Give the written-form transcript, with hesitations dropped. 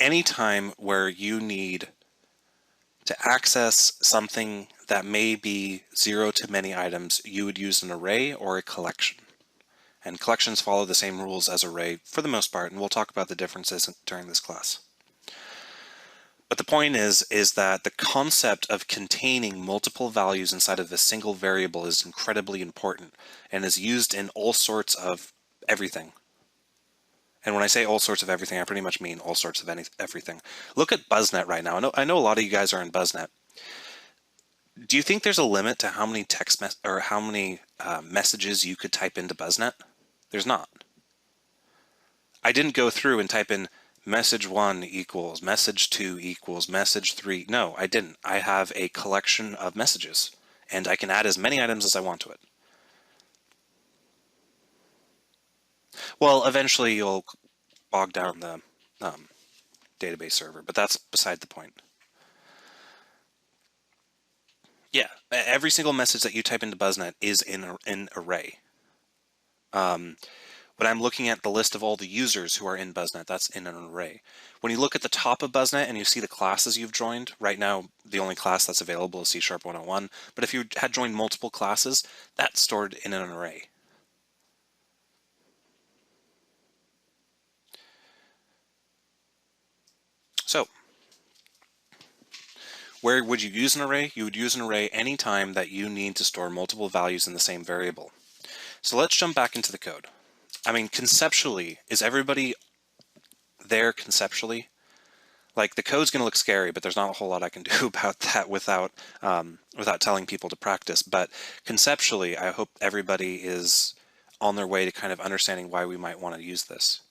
any time where you need to access something that may be 0 to many items, you would use an array or a collection. And collections follow the same rules as array for the most part, and we'll talk about the differences during this class. But the point is that the concept of containing multiple values inside of a single variable is incredibly important and is used in all sorts of everything. And when I say all sorts of everything, I pretty much mean all sorts of everything. Look at BuzzNet right now. I know a lot of you guys are in BuzzNet. Do you think there's a limit to how many messages you could type into BuzzNet? There's not. I didn't go through and type in message 1 equals, message 2 equals, message 3. No, I didn't. I have a collection of messages, and I can add as many items as I want to it. Well, eventually you'll bog down the database server, but that's beside the point. Yeah, every single message that you type into BuzzNet is in an array. When I'm looking at the list of all the users who are in BuzzNet, that's in an array. When you look at the top of BuzzNet and you see the classes you've joined, right now the only class that's available is C# 101, but if you had joined multiple classes, that's stored in an array. So, where would you use an array? You would use an array anytime that you need to store multiple values in the same variable. So let's jump back into the code. I mean, conceptually, is everybody there conceptually? Like, the code's going to look scary, but there's not a whole lot I can do about that without telling people to practice. But conceptually, I hope everybody is on their way to kind of understanding why we might want to use this.